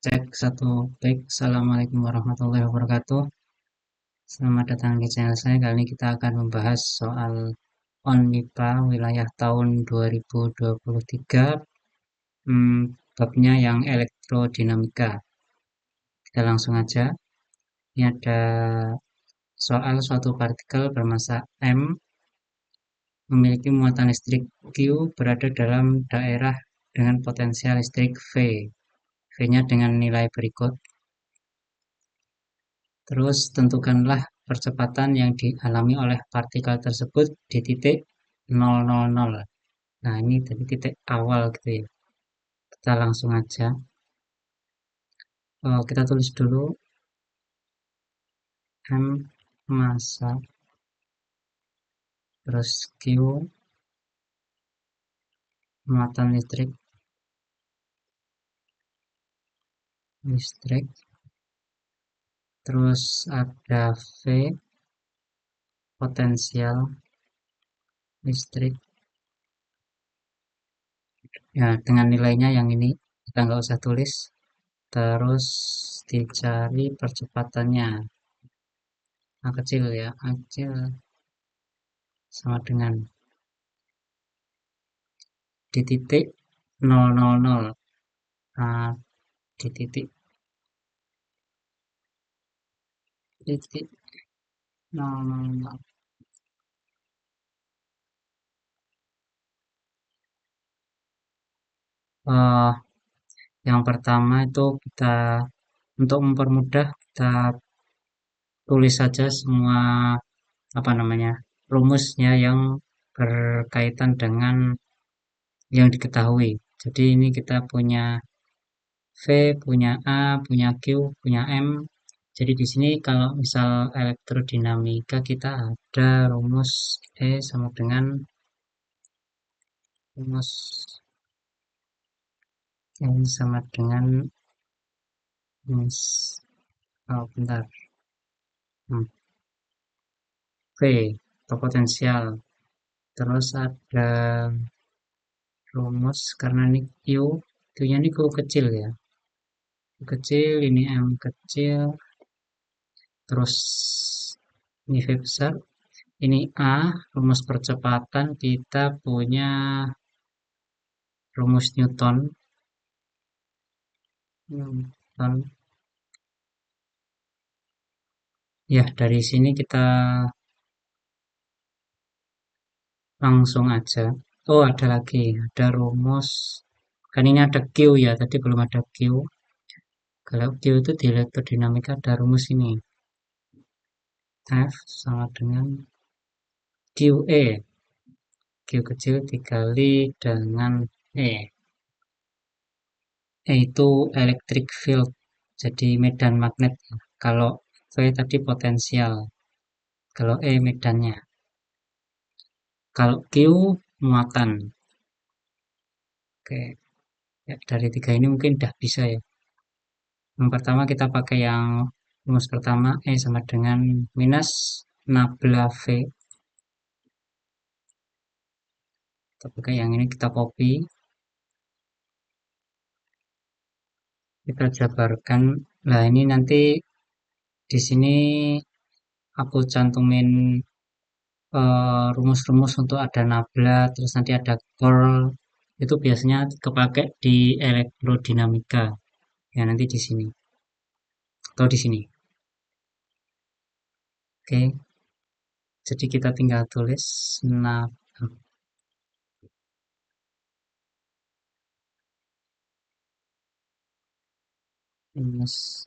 Cek satu baik. Assalamualaikum warahmatullahi wabarakatuh. Selamat datang di channel saya. Kali ini kita akan membahas soal ONMIPA wilayah tahun 2023, babnya yang elektrodinamika. Kita langsung aja. Ini ada soal suatu partikel bermassa M memiliki muatan listrik Q berada dalam daerah dengan potensial listrik V. V-nya dengan nilai berikut. Terus tentukanlah percepatan yang dialami oleh partikel tersebut di titik 000. Nah, ini dari titik awal gitu ya. Kita langsung aja. Kita tulis dulu M massa, terus Q muatan listrik, terus ada V potensial listrik. Ya, dengan nilainya yang ini kita nggak usah tulis. Terus dicari percepatannya. A kecil ya, A kecil sama dengan di titik 000. Nah, di titik 000. Eh, yang pertama itu kita untuk mempermudah kita tulis saja semua apa namanya rumusnya yang berkaitan dengan yang diketahui. Jadi ini kita punya V, punya A, punya Q, punya M. Jadi di sini kalau misal elektrodinamika kita ada rumus E sama dengan rumus N sama dengan rumus bentar. V atau potensial. Terus ada rumus karena ini Q, Q-nya ini Q kecil ya. Q kecil, ini M kecil. Terus ini V besar. Ini A, rumus percepatan kita punya rumus Newton. Newton. Ya, dari sini kita langsung aja. Oh, ada lagi. Ada rumus. Kan ini ada Q ya, tadi belum ada Q. Kalau Q itu di elektrodinamika ada rumus ini. F sama dengan QE. Q kecil dikali dengan E. E itu electric field. Jadi medan magnet. Kalau V tadi potensial. Kalau E medannya. Kalau Q muatan. Oke. Ya, dari tiga ini mungkin udah bisa ya. Yang pertama kita pakai yang rumus pertama E sama dengan minus nabla V. Kita pakai yang ini kita copy. Kita jabarkan. Nah ini nanti di sini aku cantumin rumus-rumus untuk ada nabla, terus nanti ada curl. Itu biasanya kepake di elektrodinamika. Ya nanti di sini atau di sini. Oke. Jadi kita tinggal tulis nabla minus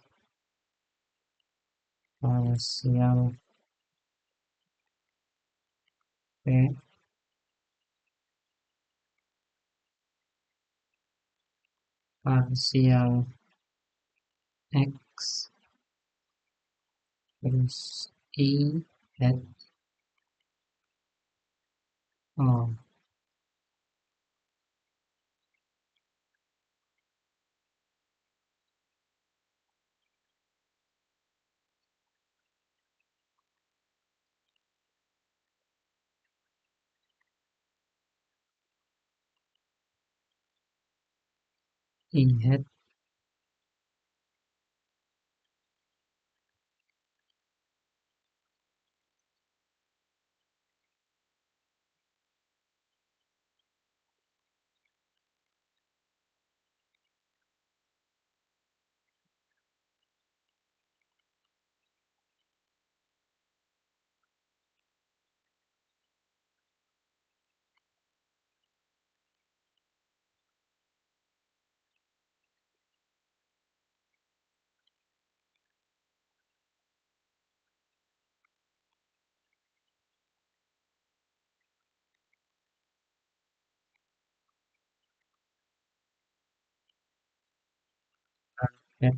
parsial P parsial X terus I hat O. I hat head.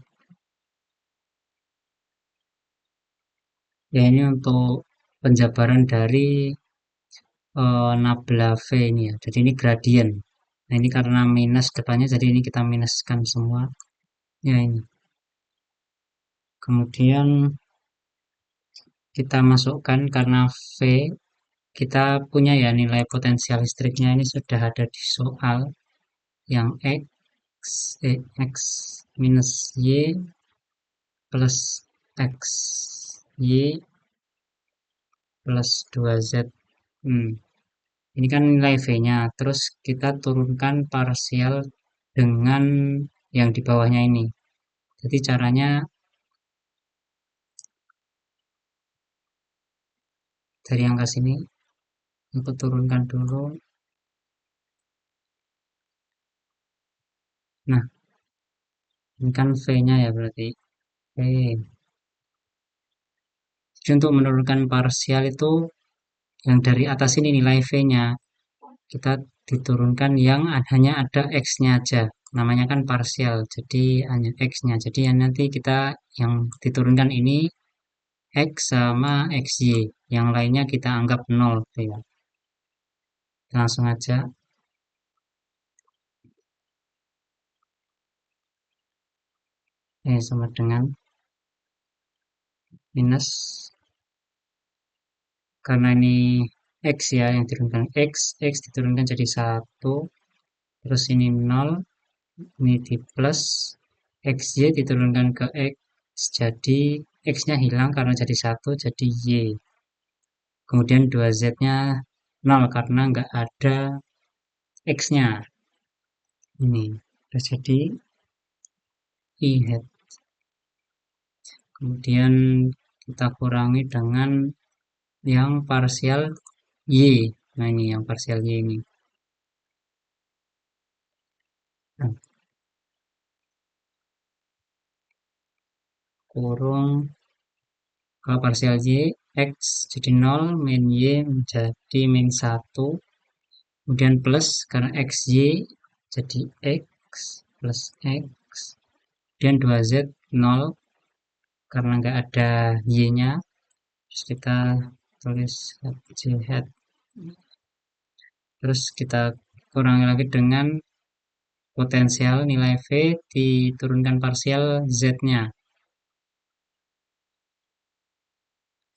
Ya ini untuk penjabaran dari nabla V ini ya. Jadi ini gradien. Nah ini karena minus depannya, jadi ini kita minuskan semua. Ya ini. Kemudian kita masukkan karena V kita punya ya nilai potensial listriknya ini sudah ada di soal yang X minus Y plus XY plus 2Z. Hmm. Ini kan nilai V-nya. Terus kita turunkan parsial dengan yang di bawahnya ini. Jadi caranya dari angka sini aku turunkan dulu. Nah, ini kan V-nya ya berarti. V. Jadi untuk menurunkan parsial itu yang dari atas ini nilai V-nya. Kita diturunkan yang hanya ada X-nya aja. Namanya kan parsial, jadi hanya X-nya. Jadi yang nanti kita yang diturunkan ini X sama XY. Yang lainnya kita anggap 0. Ya. Langsung aja. Sama dengan minus. Karena ini X ya yang diturunkan X diturunkan jadi 1. Terus ini 0. Ini di plus. XY diturunkan ke X. Jadi X-nya hilang karena jadi 1. Jadi Y. Kemudian 2Z-nya 0 karena nggak ada X-nya. Ini sudah jadi I hat. Kemudian kita kurangi dengan yang parsial Y. Nah ini yang parsial Y ini. Nah, kurung kalau parsial Y X jadi 0, min Y menjadi min 1. Kemudian plus karena XY jadi X plus X. Kemudian 2Z 0 karena nggak ada Y-nya. Terus kita tulis J hat. Terus kita kurangi lagi dengan potensial nilai V diturunkan parsial Z-nya.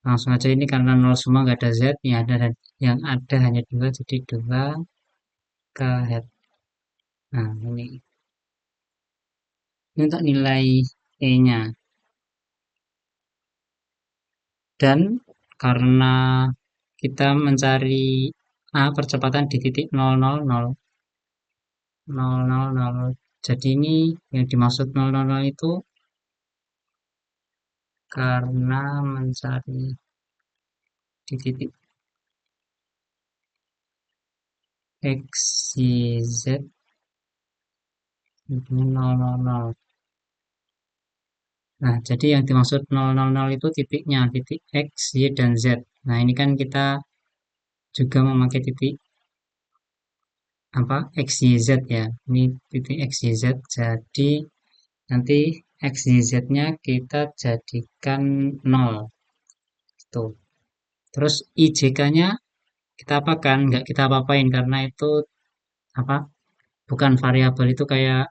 Langsung aja ini karena 0 semua nggak ada Z, yang ada hanya 2 jadi 2 K hat. Nah ini untuk nilai E-nya. Dan karena kita mencari percepatan di titik 000, 000. Jadi ini yang dimaksud 000 itu karena mencari di titik X, Y, Z ini 000. Nah, jadi yang dimaksud 000 itu titiknya, titik X, Y, dan Z. Nah, ini kan kita juga memakai titik apa X, Y, Z ya. Ini titik X, Y, Z. Jadi nanti X, Y, Z-nya kita jadikan 0. Tuh. Terus IJK-nya kita apakan? Nggak kita apa-apain karena itu apa? Bukan variabel itu kayak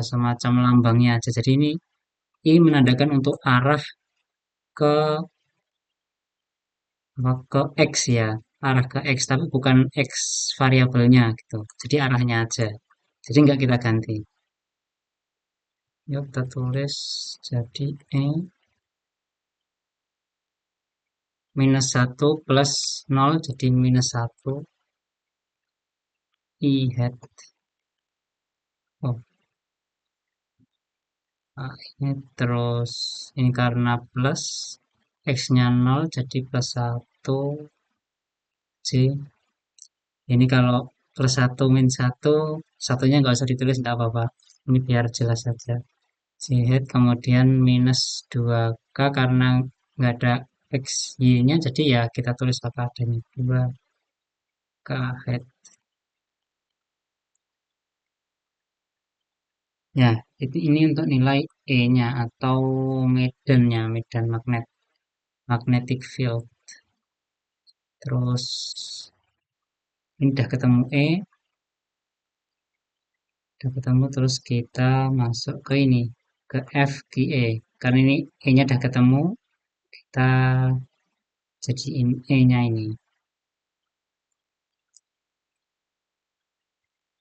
semacam lambangnya aja. Jadi ini menandakan untuk arah ke ke X ya, arah ke X tapi bukan X variabelnya gitu. Jadi arahnya aja. Jadi nggak kita ganti. Yuk kita tulis jadi E minus 1 plus 0 jadi minus 1 I hat. Oh, ini terus ini karena plus X-nya 0 jadi plus 1 J. Ini kalau plus 1 min 1, satunya nggak usah ditulis nggak apa-apa. Ini biar jelas saja. Z kemudian minus 2K karena nggak ada X, Y-nya, jadi ya kita tulis apa adanya. 2K head. Ya, ini untuk nilai E-nya atau medannya, medan magnet, magnetic field. Terus ini udah ketemu E, udah ketemu terus kita masuk ke ini, ke F, Q, E. Karena ini E-nya udah ketemu, kita jadiin E-nya ini.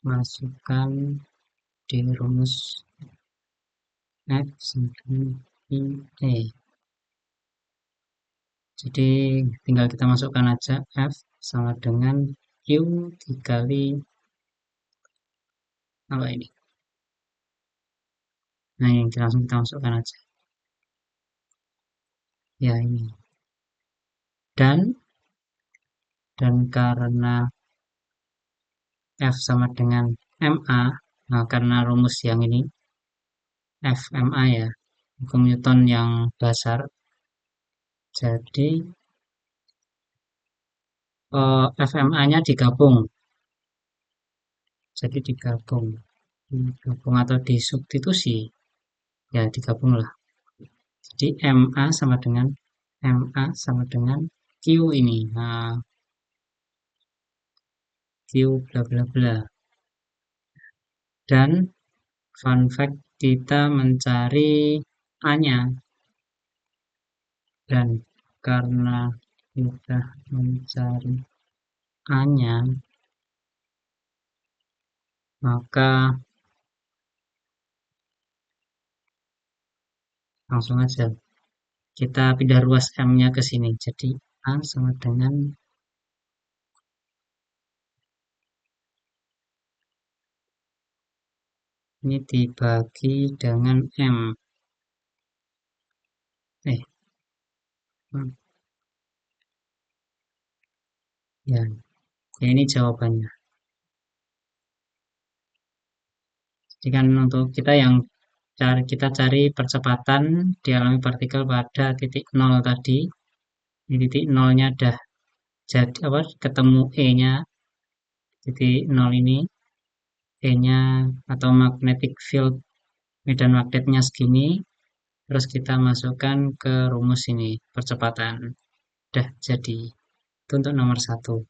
Masukkan di rumus F sama I, E. Jadi tinggal kita masukkan aja F sama dengan Q dikali apa ini. Nah ini langsung kita masukkan aja. Ya ini. Dan karena F sama dengan MA, nah karena rumus yang ini FMA ya, hukum Newton yang dasar, jadi FMA-nya digabung, jadi digabung atau disubstitusi, ya digabung lah. Jadi MA sama dengan Q ini, nah Q bla bla bla. Dan fun fact kita mencari A-nya, dan karena kita mencari A-nya, maka langsung aja kita pindah ruas M-nya ke sini. Jadi A sama dengan ini dibagi dengan M. Eh, ya, ya ini jawabannya. Jadi kan untuk kita yang kita cari percepatan dialami partikel pada titik nol tadi. Di titik nolnya dah jadi apa ketemu E-nya, titik nol ini E-nya atau magnetic field medan magnetnya segini, terus kita masukkan ke rumus ini percepatan. Udah jadi. Itu untuk nomor 1.